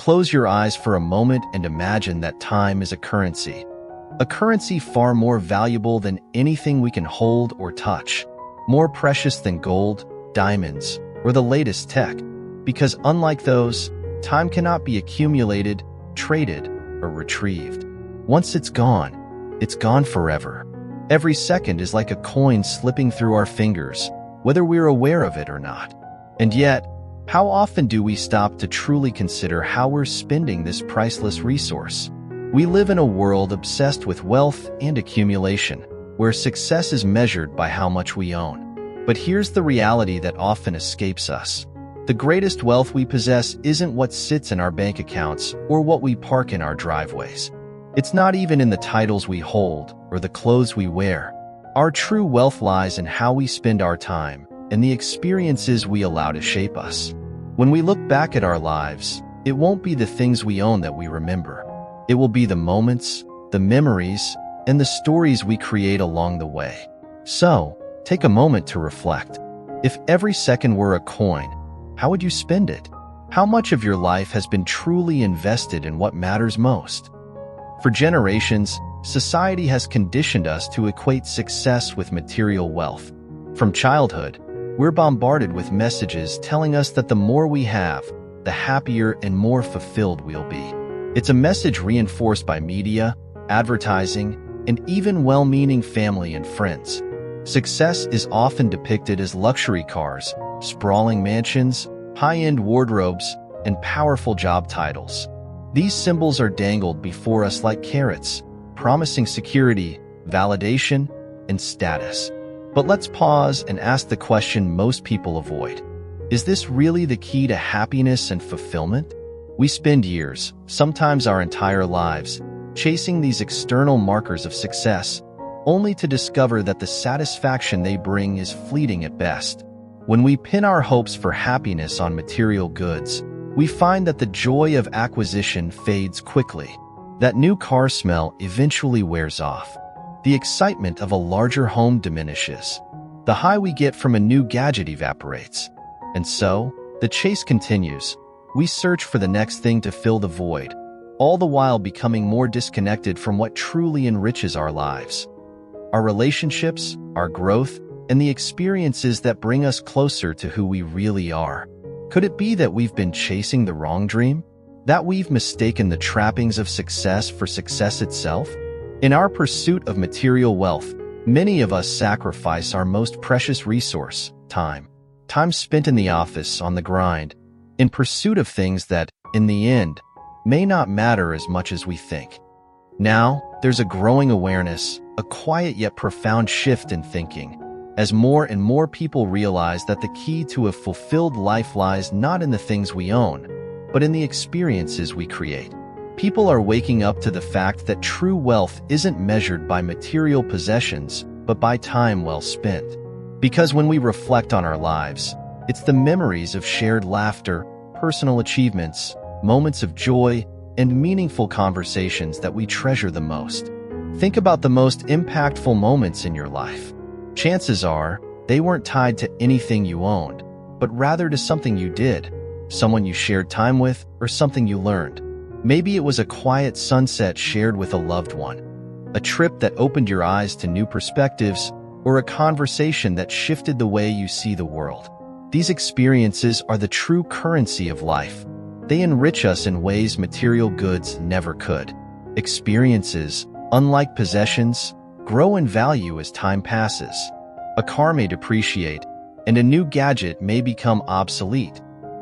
close your eyes for a moment and imagine that time is a currency far more valuable than anything we can hold or touch, more precious than gold, diamonds, or the latest tech, because unlike those, time cannot be accumulated, traded, or retrieved. Once it's gone forever. Every second is like a coin slipping through our fingers, whether we're aware of it or not. And yet, how often do we stop to truly consider how we're spending this priceless resource? We live in a world obsessed with wealth and accumulation, where success is measured by how much we own. But here's the reality that often escapes us. The greatest wealth we possess isn't what sits in our bank accounts or what we park in our driveways. It's not even in the titles we hold or the clothes we wear. Our true wealth lies in how we spend our time and the experiences we allow to shape us. When we look back at our lives, it won't be the things we own that we remember. It will be the moments, the memories, and the stories we create along the way. So, take a moment to reflect. If every second were a coin, how would you spend it? How much of your life has been truly invested in what matters most? For generations, society has conditioned us to equate success with material wealth. From childhood, we're bombarded with messages telling us that the more we have, the happier and more fulfilled we'll be. It's a message reinforced by media, advertising, and even well-meaning family and friends. Success is often depicted as luxury cars, sprawling mansions, high-end wardrobes, and powerful job titles. These symbols are dangled before us like carrots, promising security, validation, and status. But let's pause and ask the question most people avoid. Is this really the key to happiness and fulfillment? We spend years, sometimes our entire lives, chasing these external markers of success, only to discover that the satisfaction they bring is fleeting at best. When we pin our hopes for happiness on material goods, we find that the joy of acquisition fades quickly. That new car smell eventually wears off. The excitement of a larger home diminishes. The high we get from a new gadget evaporates. And so, the chase continues. We search for the next thing to fill the void, all the while becoming more disconnected from what truly enriches our lives. Our relationships, our growth, and the experiences that bring us closer to who we really are. Could it be that we've been chasing the wrong dream? That we've mistaken the trappings of success for success itself? In our pursuit of material wealth, many of us sacrifice our most precious resource, time. Time spent in the office, on the grind, in pursuit of things that, in the end, may not matter as much as we think. Now, there's a growing awareness, a quiet yet profound shift in thinking, as more and more people realize that the key to a fulfilled life lies not in the things we own, but in the experiences we create. People are waking up to the fact that true wealth isn't measured by material possessions, but by time well spent. Because when we reflect on our lives, it's the memories of shared laughter, personal achievements, moments of joy, and meaningful conversations that we treasure the most. Think about the most impactful moments in your life. Chances are, they weren't tied to anything you owned, but rather to something you did, someone you shared time with, or something you learned. Maybe it was a quiet sunset shared with a loved one, a trip that opened your eyes to new perspectives, or a conversation that shifted the way you see the world. These experiences are the true currency of life. They enrich us in ways material goods never could. Experiences, unlike possessions, grow in value as time passes. A car may depreciate, and a new gadget may become obsolete,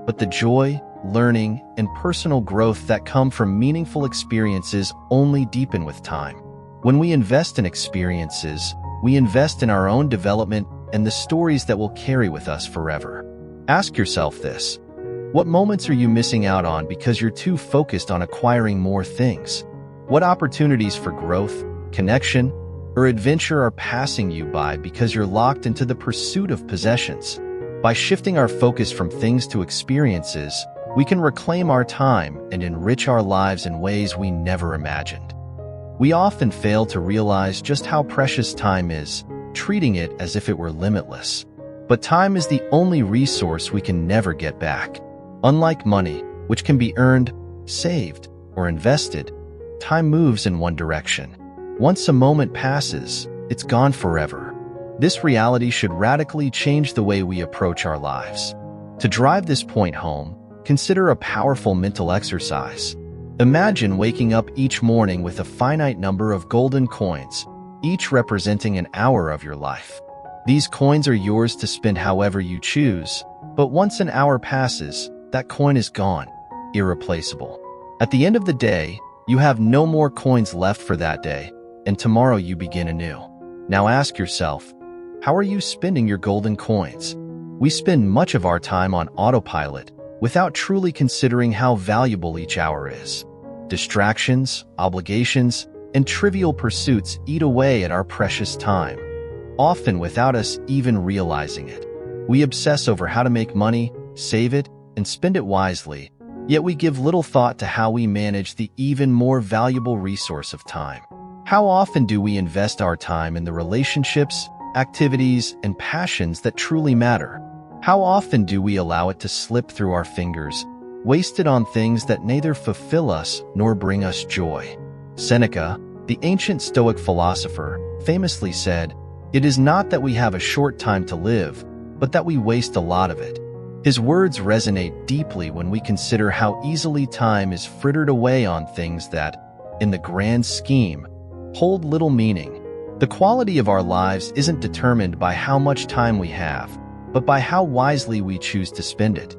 but the joy, learning, and personal growth that come from meaningful experiences only deepen with time. When we invest in experiences, we invest in our own development and the stories that will carry with us forever. Ask yourself this: what moments are you missing out on because you're too focused on acquiring more things? What opportunities for growth, connection, or adventure are passing you by because you're locked into the pursuit of possessions? By shifting our focus from things to experiences, we can reclaim our time and enrich our lives in ways we never imagined. We often fail to realize just how precious time is, treating it as if it were limitless. But time is the only resource we can never get back. Unlike money, which can be earned, saved, or invested, time moves in one direction. Once a moment passes, it's gone forever. This reality should radically change the way we approach our lives. To drive this point home, consider a powerful mental exercise. Imagine waking up each morning with a finite number of golden coins, each representing an hour of your life. These coins are yours to spend however you choose, but once an hour passes, that coin is gone, irreplaceable. At the end of the day, you have no more coins left for that day, and tomorrow you begin anew. Now ask yourself, how are you spending your golden coins? We spend much of our time on autopilot without truly considering how valuable each hour is. Distractions, obligations, and trivial pursuits eat away at our precious time, often without us even realizing it. We obsess over how to make money, save it, and spend it wisely, yet we give little thought to how we manage the even more valuable resource of time. How often do we invest our time in the relationships, activities, and passions that truly matter? How often do we allow it to slip through our fingers, wasted on things that neither fulfill us nor bring us joy? Seneca, the ancient Stoic philosopher, famously said, "It is not that we have a short time to live, but that we waste a lot of it." His words resonate deeply when we consider how easily time is frittered away on things that, in the grand scheme, hold little meaning. The quality of our lives isn't determined by how much time we have, but by how wisely we choose to spend it.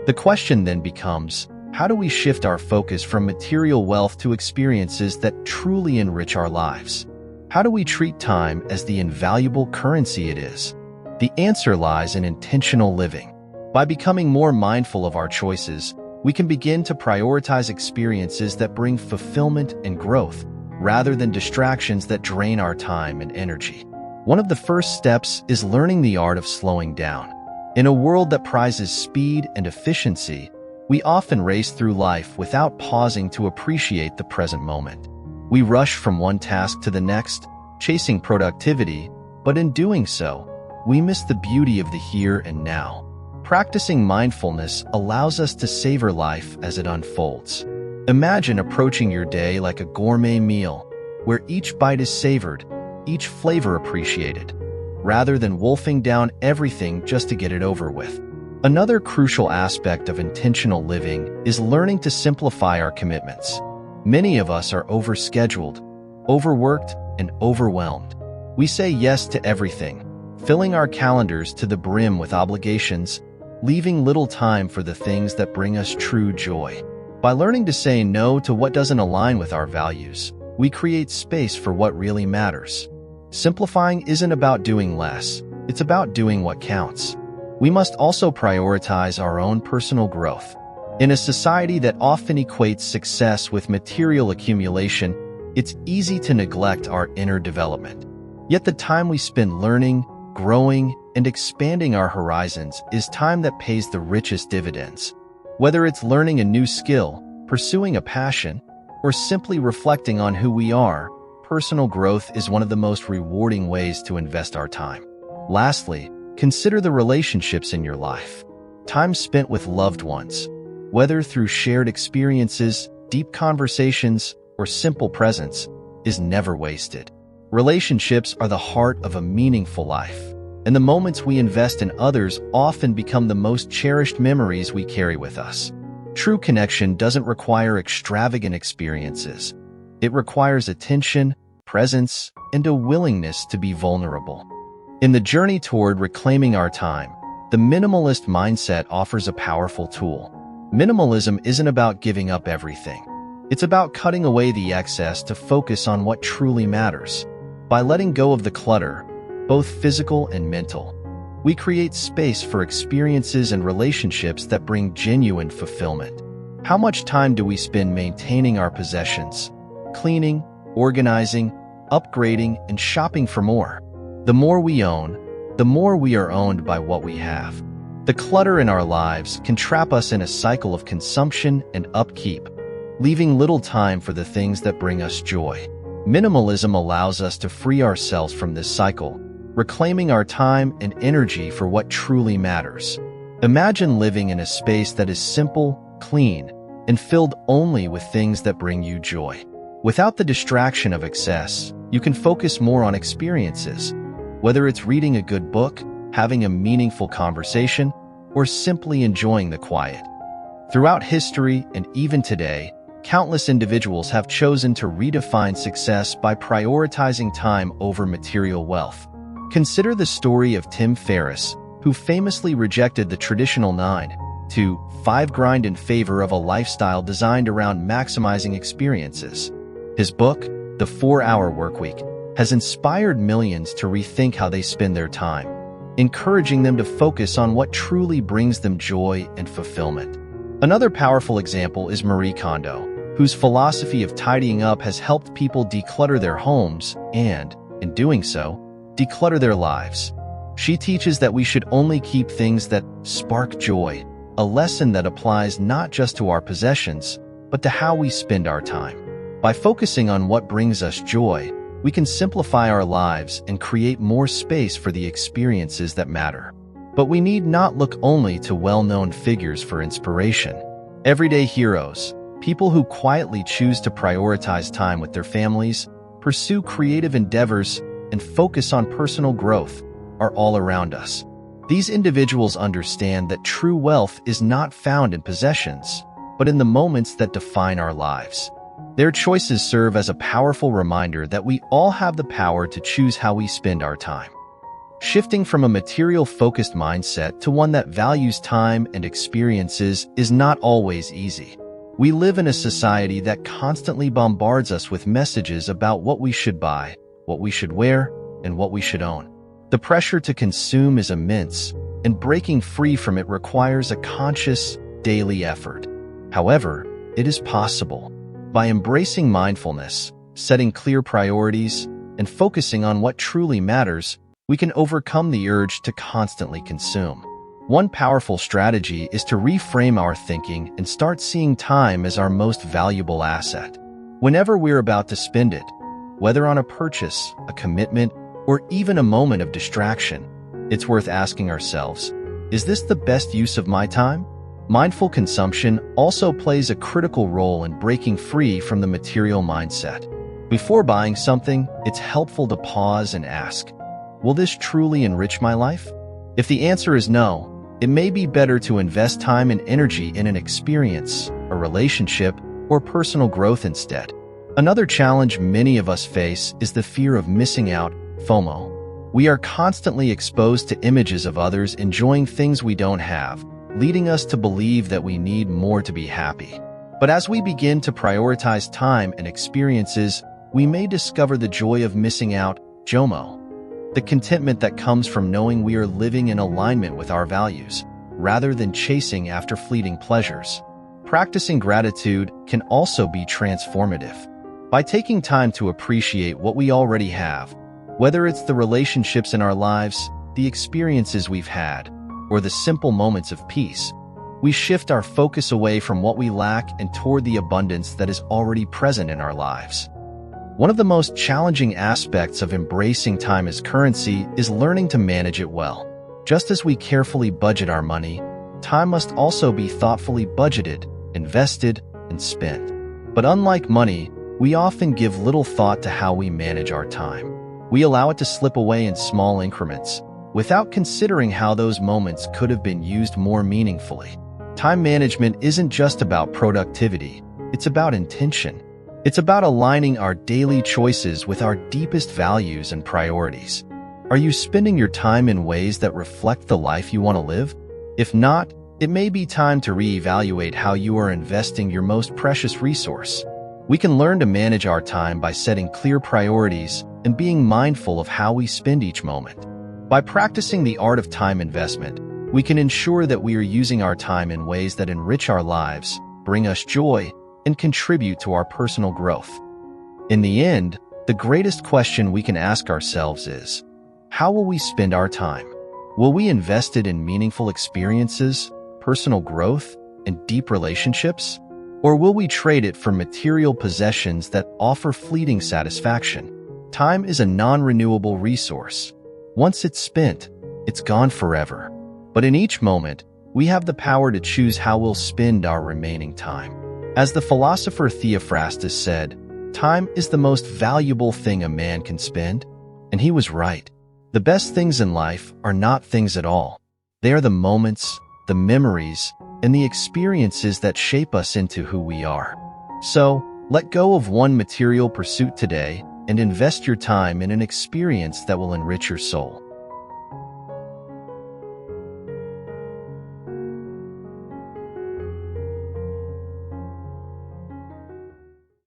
The question then becomes, how do we shift our focus from material wealth to experiences that truly enrich our lives? How do we treat time as the invaluable currency it is? The answer lies in intentional living. By becoming more mindful of our choices, we can begin to prioritize experiences that bring fulfillment and growth, rather than distractions that drain our time and energy. One of the first steps is learning the art of slowing down. In a world that prizes speed and efficiency, we often race through life without pausing to appreciate the present moment. We rush from one task to the next, chasing productivity, but in doing so, we miss the beauty of the here and now. Practicing mindfulness allows us to savor life as it unfolds. Imagine approaching your day like a gourmet meal, where each bite is savored, each flavor appreciated, rather than wolfing down everything just to get it over with. Another crucial aspect of intentional living is learning to simplify our commitments. Many of us are overscheduled, overworked, and overwhelmed. We say yes to everything, filling our calendars to the brim with obligations, leaving little time for the things that bring us true joy. By learning to say no to what doesn't align with our values, we create space for what really matters. Simplifying isn't about doing less, it's about doing what counts. We must also prioritize our own personal growth. In a society that often equates success with material accumulation, it's easy to neglect our inner development. Yet the time we spend learning, growing, and expanding our horizons is time that pays the richest dividends. Whether it's learning a new skill, pursuing a passion, or simply reflecting on who we are, personal growth is one of the most rewarding ways to invest our time. Lastly, consider the relationships in your life. Time spent with loved ones, whether through shared experiences, deep conversations, or simple presence, is never wasted. Relationships are the heart of a meaningful life, and the moments we invest in others often become the most cherished memories we carry with us. True connection doesn't require extravagant experiences. It requires attention, presence, and a willingness to be vulnerable. In the journey toward reclaiming our time, the minimalist mindset offers a powerful tool. Minimalism isn't about giving up everything. It's about cutting away the excess to focus on what truly matters. By letting go of the clutter, both physical and mental, we create space for experiences and relationships that bring genuine fulfillment. How much time do we spend maintaining our possessions, cleaning, organizing, upgrading, and shopping for more? The more we own, the more we are owned by what we have. The clutter in our lives can trap us in a cycle of consumption and upkeep, leaving little time for the things that bring us joy. Minimalism allows us to free ourselves from this cycle, reclaiming our time and energy for what truly matters. Imagine living in a space that is simple, clean, and filled only with things that bring you joy. Without the distraction of excess, you can focus more on experiences, whether it's reading a good book, having a meaningful conversation, or simply enjoying the quiet. Throughout history and even today, countless individuals have chosen to redefine success by prioritizing time over material wealth. Consider the story of Tim Ferriss, who famously rejected the traditional 9-to-5 grind in favor of a lifestyle designed around maximizing experiences. His book, The 4-Hour Workweek, has inspired millions to rethink how they spend their time, encouraging them to focus on what truly brings them joy and fulfillment. Another powerful example is Marie Kondo, whose philosophy of tidying up has helped people declutter their homes and, in doing so, declutter their lives. She teaches that we should only keep things that spark joy, a lesson that applies not just to our possessions, but to how we spend our time. By focusing on what brings us joy, we can simplify our lives and create more space for the experiences that matter. But we need not look only to well-known figures for inspiration. Everyday heroes, people who quietly choose to prioritize time with their families, pursue creative endeavors, and focus on personal growth, are all around us. These individuals understand that true wealth is not found in possessions, but in the moments that define our lives. Their choices serve as a powerful reminder that we all have the power to choose how we spend our time. Shifting from a material-focused mindset to one that values time and experiences is not always easy. We live in a society that constantly bombards us with messages about what we should buy, what we should wear, and what we should own. The pressure to consume is immense, and breaking free from it requires a conscious, daily effort. However, it is possible. By embracing mindfulness, setting clear priorities, and focusing on what truly matters, we can overcome the urge to constantly consume. One powerful strategy is to reframe our thinking and start seeing time as our most valuable asset. Whenever we're about to spend it, whether on a purchase, a commitment, or even a moment of distraction, it's worth asking ourselves, is this the best use of my time? Mindful consumption also plays a critical role in breaking free from the material mindset. Before buying something, it's helpful to pause and ask, will this truly enrich my life? If the answer is no, it may be better to invest time and energy in an experience, a relationship, or personal growth instead. Another challenge many of us face is the fear of missing out, FOMO. We are constantly exposed to images of others enjoying things we don't have, leading us to believe that we need more to be happy. But as we begin to prioritize time and experiences, we may discover the joy of missing out, JOMO. The contentment that comes from knowing we are living in alignment with our values, rather than chasing after fleeting pleasures. Practicing gratitude can also be transformative. By taking time to appreciate what we already have, whether it's the relationships in our lives, the experiences we've had, or the simple moments of peace, we shift our focus away from what we lack and toward the abundance that is already present in our lives. One of the most challenging aspects of embracing time as currency is learning to manage it well. Just as we carefully budget our money, time must also be thoughtfully budgeted, invested, and spent. But unlike money, we often give little thought to how we manage our time. We allow it to slip away in small increments, without considering how those moments could have been used more meaningfully. Time management isn't just about productivity, it's about intention. It's about aligning our daily choices with our deepest values and priorities. Are you spending your time in ways that reflect the life you want to live? If not, it may be time to reevaluate how you are investing your most precious resource. We can learn to manage our time by setting clear priorities and being mindful of how we spend each moment. By practicing the art of time investment, we can ensure that we are using our time in ways that enrich our lives, bring us joy, and contribute to our personal growth. In the end, the greatest question we can ask ourselves is, how will we spend our time? Will we invest it in meaningful experiences, personal growth, and deep relationships? Or will we trade it for material possessions that offer fleeting satisfaction? Time is a non-renewable resource. Once it's spent, it's gone forever. But in each moment, we have the power to choose how we'll spend our remaining time. As the philosopher Theophrastus said, time is the most valuable thing a man can spend, and he was right. The best things in life are not things at all. They are the moments, the memories, and the experiences that shape us into who we are. So, let go of one material pursuit today and invest your time in an experience that will enrich your soul.